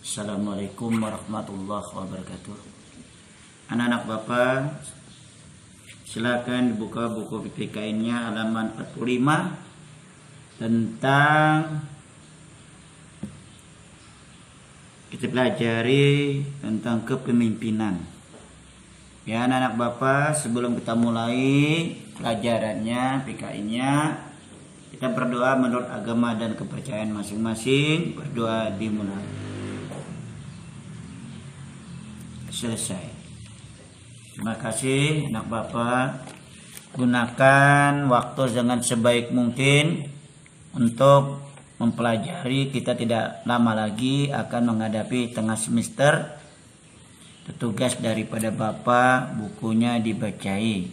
Assalamualaikum warahmatullahi wabarakatuh. Anak-anak Bapak, silakan dibuka buku PPKN-nya halaman 45 tentang kita pelajari tentang kepemimpinan. Ya anak-anak Bapak, sebelum kita mulai pelajarannya PKN-nya, kita berdoa menurut agama dan kepercayaan masing-masing. Berdoa dimulai. Selesai. Terima kasih anak Bapak. Gunakan waktu dengan sebaik mungkin untuk mempelajari. Kita tidak lama lagi akan menghadapi tengah semester. Tugas daripada Bapak, bukunya dibacai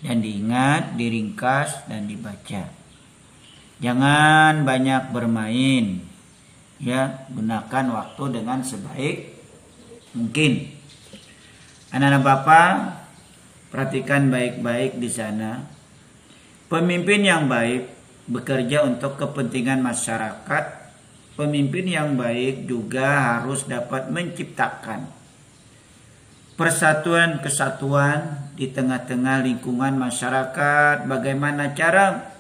dan diingat, diringkas dan dibaca. Jangan banyak bermain. Ya, gunakan waktu dengan sebaik mungkin. Anak-anak Bapak, perhatikan baik-baik di sana. Pemimpin yang baik bekerja untuk kepentingan masyarakat. Pemimpin yang baik juga harus dapat menciptakan persatuan kesatuan di tengah-tengah lingkungan masyarakat. Bagaimana cara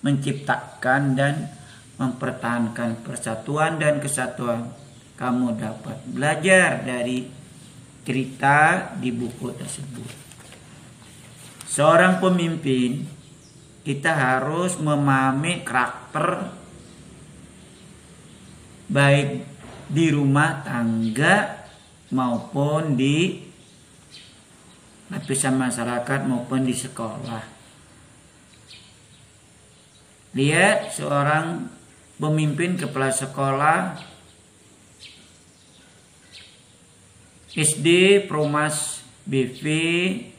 menciptakan dan mempertahankan persatuan dan kesatuan? Kamu dapat belajar dari cerita di buku tersebut. Seorang pemimpin, kita harus memahami karakter baik di rumah tangga maupun di lapisan masyarakat maupun di sekolah. Lihat seorang pemimpin kepala sekolah SD Promas BV,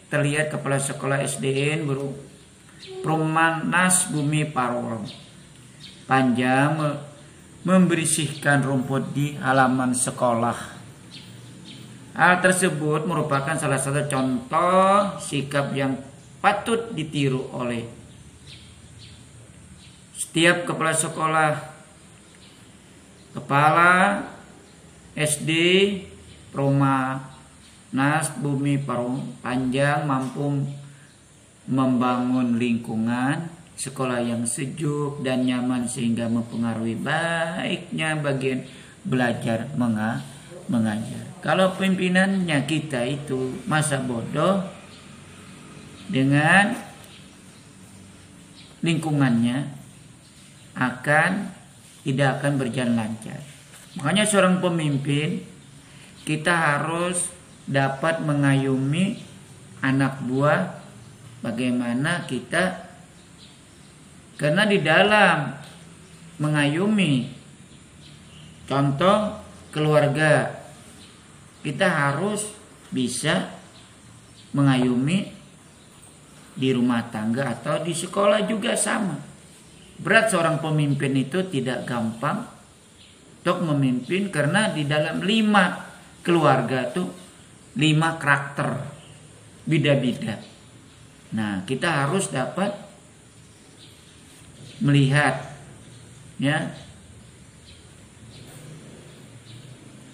terlihat kepala sekolah SDN Promanas Bumi Parwol Panjang membersihkan rumput di halaman sekolah. Hal tersebut merupakan salah satu contoh sikap yang patut ditiru oleh setiap kepala sekolah. Kepala SD Promanas Bumi Parwol Panjang mampu membangun lingkungan sekolah yang sejuk dan nyaman sehingga mempengaruhi baiknya bagian belajar mengajar. Kalau pimpinannya kita itu masa bodoh dengan lingkungannya, tidak akan berjalan lancar. Makanya seorang pemimpin, kita harus dapat mengayomi anak buah. Bagaimana kita, karena di dalam mengayomi contoh keluarga, kita harus bisa mengayomi di rumah tangga atau di sekolah juga sama. Berat seorang pemimpin itu tidak gampang untuk memimpin, karena di dalam 5 keluarga tuh 5 karakter beda-beda. Nah, kita harus dapat melihat, ya,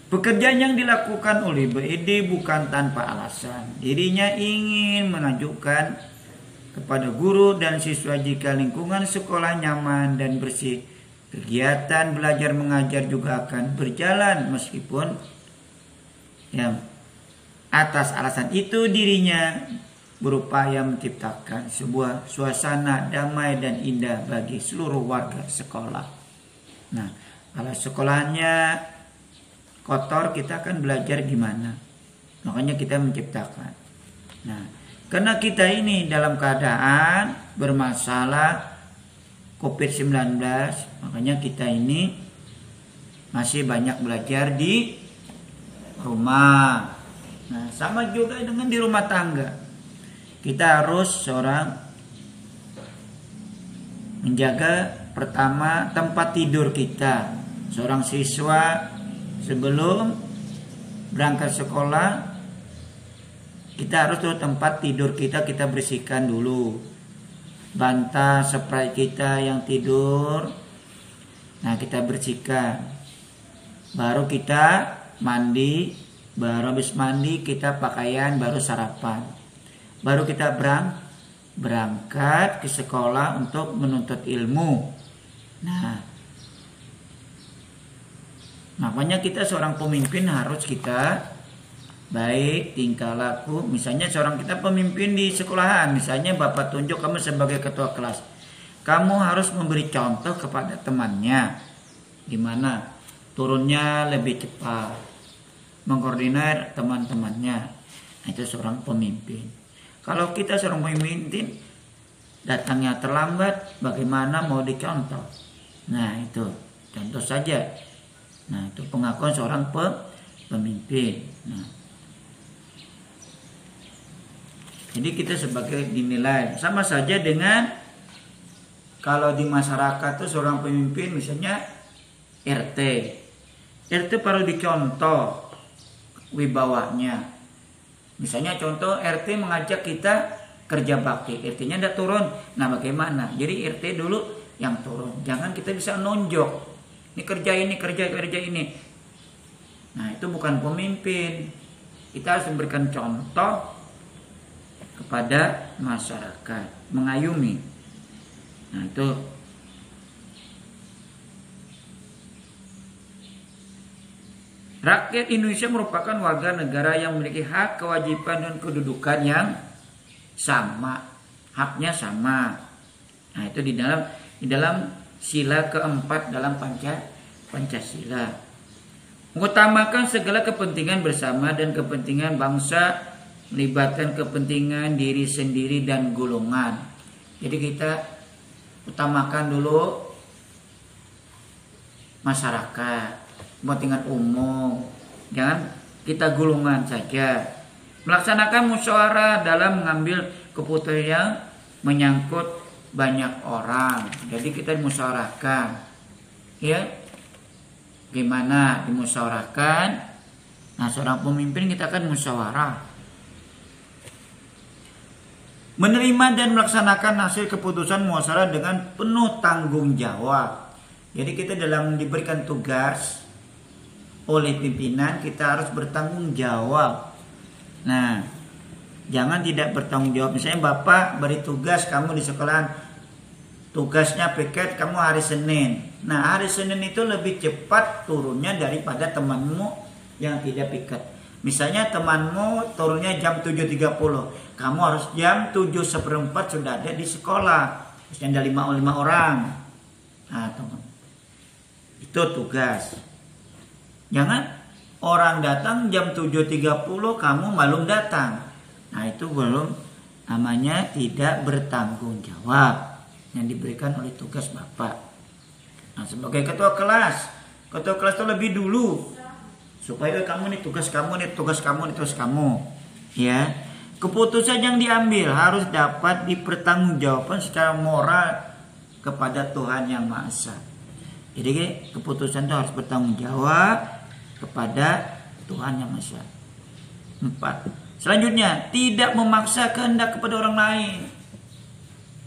pekerjaan yang dilakukan oleh BED bukan tanpa alasan. Dirinya ingin menunjukkan kepada guru dan siswa jika lingkungan sekolah nyaman dan bersih, kegiatan belajar mengajar juga akan berjalan. Meskipun atas alasan itu dirinya berupaya menciptakan sebuah suasana damai dan indah bagi seluruh warga sekolah. Nah, kalau sekolahnya kotor, kita akan belajar gimana? Makanya kita menciptakan. Nah, karena kita ini dalam keadaan bermasalah COVID-19, makanya kita ini masih banyak belajar di rumah. Nah, sama juga dengan di rumah tangga. Kita harus menjaga pertama tempat tidur kita. Seorang siswa sebelum berangkat sekolah, kita harus tuh tempat tidur kita bersihkan dulu. Bantal spray kita yang tidur, nah kita bersihkan. baru kita mandi, baru habis mandi kita pakaian, baru sarapan, baru kita berangkat ke sekolah untuk menuntut ilmu. Nah, makanya kita seorang pemimpin harus kita baik tingkah laku. Misalnya seorang kita pemimpin di sekolahan, misalnya Bapak tunjuk kamu sebagai ketua kelas, kamu harus memberi contoh kepada temannya gimana turunnya lebih cepat, mengkoordinir teman-temannya. Nah, itu seorang pemimpin. Kalau kita seorang pemimpin datangnya terlambat, bagaimana mau dicontoh? Nah, itu contoh saja. Nah, itu pengakuan seorang pemimpin. Nah, jadi kita sebagai dinilai sama saja dengan kalau di masyarakat itu seorang pemimpin, misalnya RT perlu dicontoh wibawanya. Misalnya contoh RT mengajak kita kerja bakti, RT-nya udah turun. Nah, bagaimana? Jadi RT dulu yang turun. Jangan kita bisa nonjok. Ini kerja ini. Nah, itu bukan pemimpin. Kita harus memberikan contoh kepada masyarakat, mengayumi. Nah, itu rakyat Indonesia merupakan warga negara yang memiliki hak, kewajiban, dan kedudukan yang sama. Haknya sama. Nah, itu di dalam sila keempat dalam Pancasila. Mengutamakan segala kepentingan bersama dan kepentingan bangsa, melibatkan kepentingan diri sendiri dan golongan. Jadi kita utamakan dulu masyarakat, kepentingan umum. Jangan kita golongan saja. Melaksanakan musyawarah dalam mengambil keputusan yang menyangkut banyak orang. Jadi kita musyawarahkan. Ya. Gimana dimusyawarahkan? Nah, seorang pemimpin kita akan musyawarah. Menerima dan melaksanakan hasil keputusan musyawarah dengan penuh tanggung jawab. Jadi kita dalam diberikan tugas oleh pimpinan, kita harus bertanggung jawab. Nah, jangan tidak bertanggung jawab. Misalnya Bapak beri tugas kamu di sekolahan, tugasnya piket kamu hari Senin. Nah, hari Senin itu lebih cepat turunnya daripada temanmu yang tidak piket. Misalnya temanmu turunnya jam 7.30, kamu harus jam 7:15 sudah ada di sekolah. Misalnya ada 5 orang. Nah, teman. Itu tugas. Jangan orang datang jam 7.30 kamu belum datang. Nah, itu belum namanya tidak bertanggung jawab yang diberikan oleh tugas Bapak. Nah, sebagai ketua kelas itu lebih dulu supaya kamu nih tugas kamu. Ya. Keputusan yang diambil harus dapat dipertanggungjawabkan secara moral kepada Tuhan Yang Maha Esa. Jadi keputusan itu harus bertanggung jawab kepada Tuhan Yang Maha Esa. 4. Selanjutnya, tidak memaksa kehendak kepada orang lain.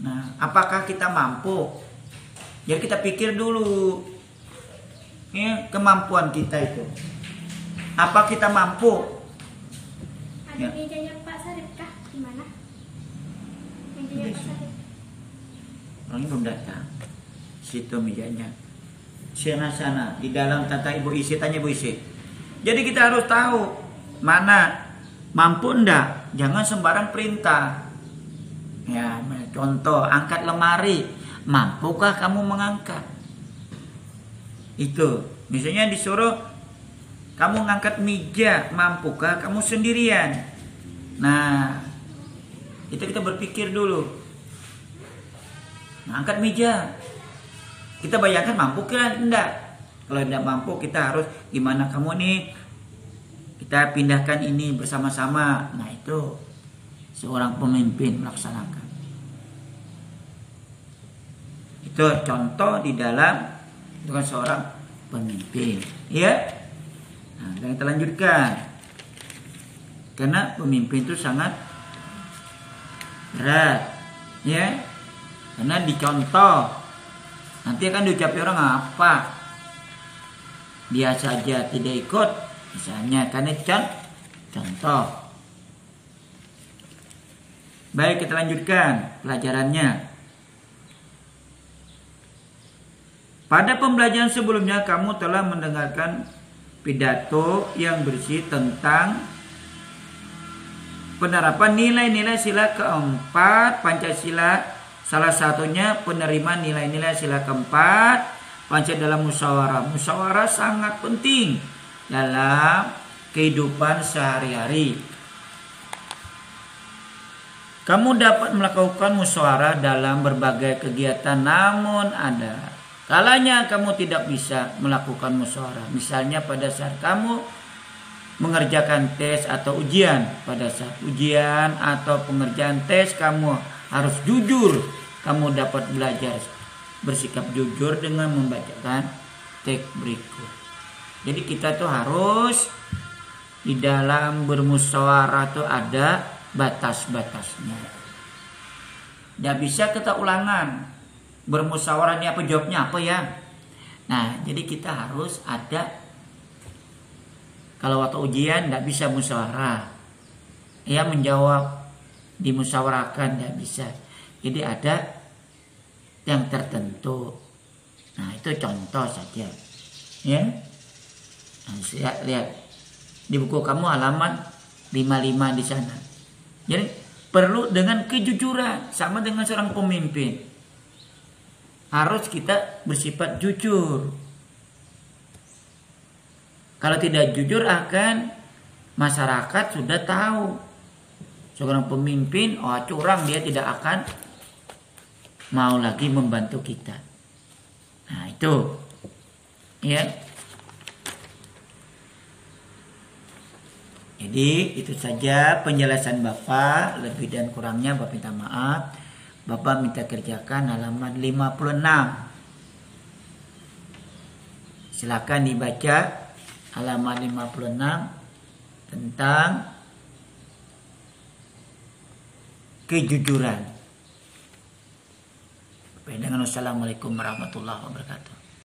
Nah, apakah kita mampu? Jadi kita pikir dulu ya, kemampuan kita itu. Apa kita mampu? Ada mejanya Pak Sarip kah? Di mana? Mejanya Pak Sarip. Orangnya belum datang. Situ mejanya. Sana di dalam tata Ibu Isi, tanya Ibu Isi. Jadi kita harus tahu mana mampu enggak. Jangan sembarang perintah. Ya, contoh angkat lemari. Mampukah kamu mengangkat? Itu. Misalnya disuruh kamu ngangkat meja, mampukah kamu sendirian? Nah, itu kita berpikir dulu. Nah, angkat meja. Kita bayangkan mampukah enggak? Kalau tidak mampu kita harus gimana kamu nih? Kita pindahkan ini bersama-sama. Nah, itu seorang pemimpin melaksanakan. Itu contoh di dalam dengan seorang pemimpin, ya. Nah, dan kita lanjutkan. Karena pemimpin itu sangat berat, ya. Karena dicontoh. Nanti akan diucapi orang apa? dia saja tidak ikut, misalnya, karena contoh. Baik, kita lanjutkan pelajarannya. Pada pembelajaran sebelumnya kamu telah mendengarkan pidato yang berisi tentang penerapan nilai-nilai sila keempat Pancasila. Salah satunya penerimaan nilai-nilai sila keempat Pancasila dalam musyawarah. Musyawarah sangat penting dalam kehidupan sehari-hari. Kamu dapat melakukan musyawarah dalam berbagai kegiatan, namun ada kalanya kamu tidak bisa melakukan musyawarah. Misalnya pada saat kamu mengerjakan tes atau ujian. Pada saat ujian atau pengerjaan tes kamu harus jujur. Kamu dapat belajar bersikap jujur dengan membacakan teks berikut. Jadi kita tuh harus di dalam bermusyawarah tuh ada batas-batasnya. Tidak bisa kita ulangan. Bermusyawarah ini apa, jawabnya apa ya? Nah, jadi kita harus ada. Kalau waktu ujian tidak bisa musyawarah, ya menjawab dimusyawarahkan tidak bisa. Jadi ada yang tertentu. Nah, itu contoh saja, ya. Nah, saya lihat di buku kamu halaman 55 di sana. Jadi perlu dengan kejujuran, sama dengan seorang pemimpin. Harus kita bersifat jujur. Kalau tidak jujur akan masyarakat sudah tahu. Seorang pemimpin, oh curang, dia tidak akan mau lagi membantu kita. Nah itu. Ya. Jadi itu saja penjelasan Bapak. Lebih dan kurangnya Bapak minta maaf. Bapak minta kerjakan halaman 56. Silakan dibaca halaman 56 tentang kejujuran. Assalamualaikum warahmatullahi wabarakatuh.